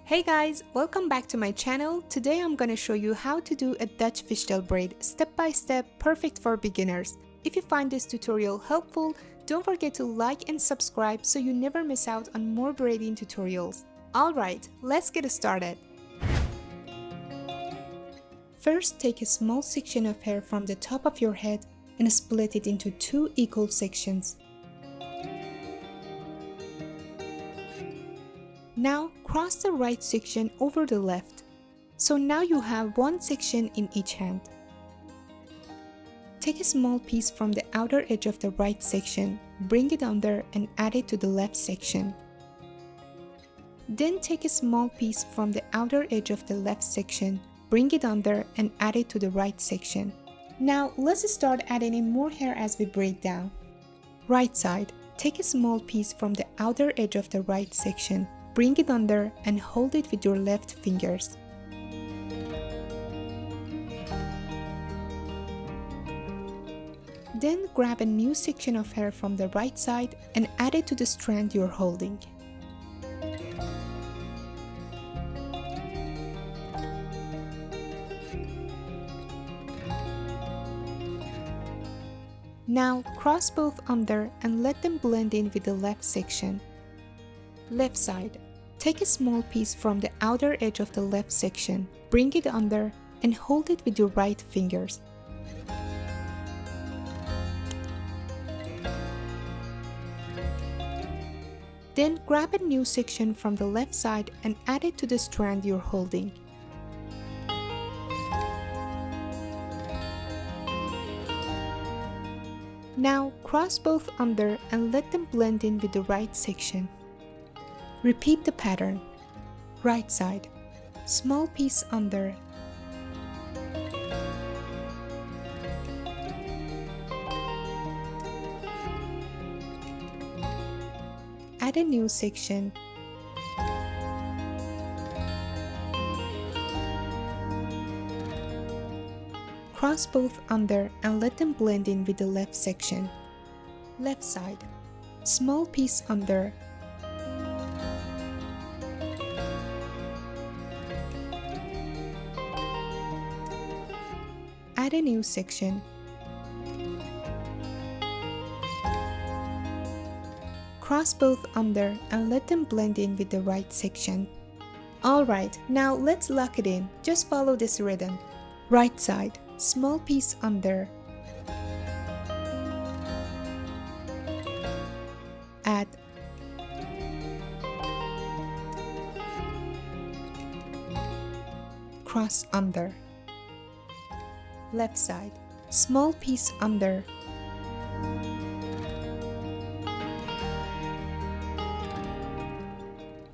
Hey guys, welcome back to my channel. Today I'm gonna show you how to do a Dutch fishtail braid step by step, perfect for beginners. If you find this tutorial helpful, don't forget to like and subscribe so you never miss out on more braiding tutorials. Alright, let's get started. First, take a small section of hair from the top of your head and split it into two equal sections. Now cross the right section over the left. So now you have one section in each hand. Take a small piece from the outer edge of the right section, bring it under and add it to the left section. Then take a small piece from the outer edge of the left section, bring it under and add it to the right section. Now let's start adding in more hair as we braid down. Right side, take a small piece from the outer edge of the right section, bring it under and hold it with your left fingers. Then grab a new section of hair from the right side and add it to the strand you're holding. Now cross both under and let them blend in with the left section. Left side, take a small piece from the outer edge of the left section, bring it under and hold it with your right fingers. Then grab a new section from the left side and add it to the strand you're holding. Now cross both under and let them blend in with the right section. Repeat the pattern. Right side, small piece under, add a new section, cross both under and let them blend in with the left section. Left side, small piece under, add a new section, cross both under and let them blend in with the right section. Alright, now let's lock it in. Just follow this rhythm. Right side, small piece under, add, cross under. Left side, small piece under,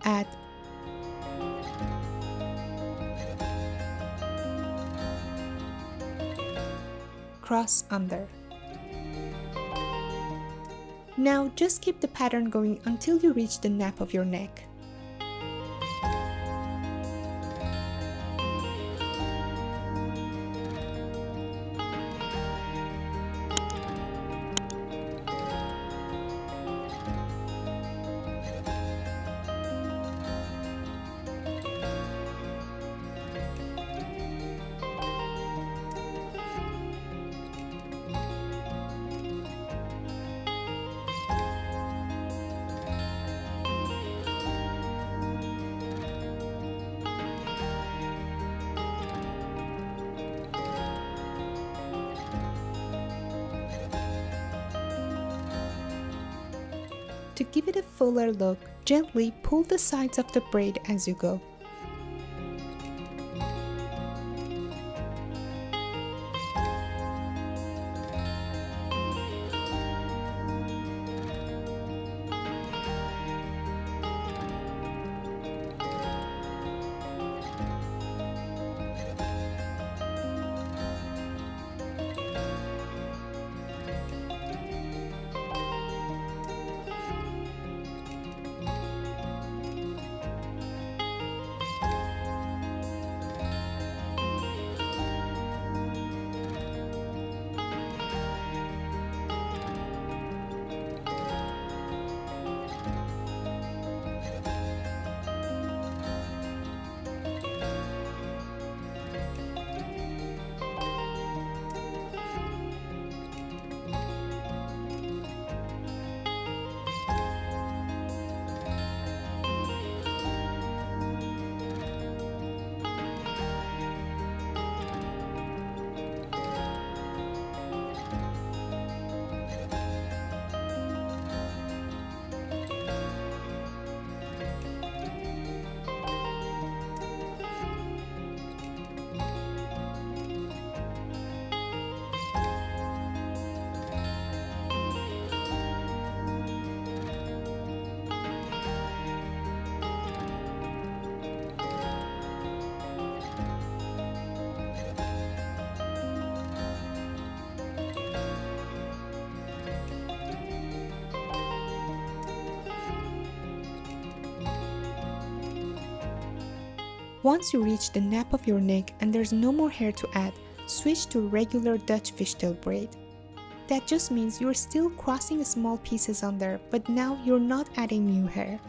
add, cross under. Now just keep the pattern going until you reach the nape of your neck. To give it a fuller look, gently pull the sides of the braid as you go. Once you reach the nape of your neck and there's no more hair to add, switch to regular Dutch fishtail braid. That just means you're still crossing small pieces under, but now you're not adding new hair.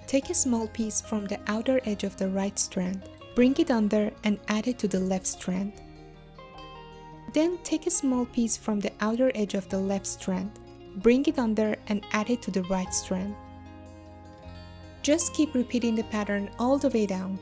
Take a small piece from the outer edge of the right strand, bring it under and add it to the left strand. Then take a small piece from the outer edge of the left strand, bring it under and add it to the right strand. Just keep repeating the pattern all the way down.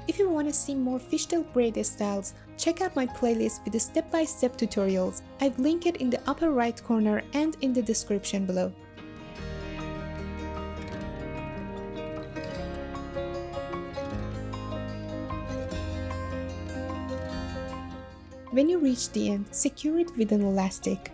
If you want to see more fishtail braid styles, check out my playlist with the step-by-step tutorials. I've linked it in the upper right corner and in the description below. When you reach the end, secure it with an elastic.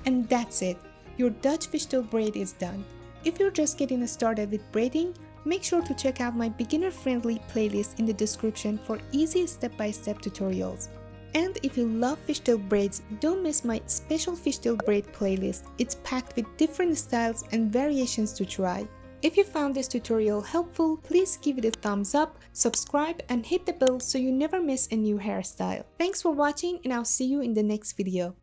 And that's it! Your Dutch fishtail braid is done. If you're just getting started with braiding, make sure to check out my beginner-friendly playlist in the description for easy step-by-step tutorials. And if you love fishtail braids, don't miss my special fishtail braid playlist. It's packed with different styles and variations to try. If you found this tutorial helpful, please give it a thumbs up, subscribe and hit the bell so you never miss a new hairstyle. Thanks for watching and I'll see you in the next video.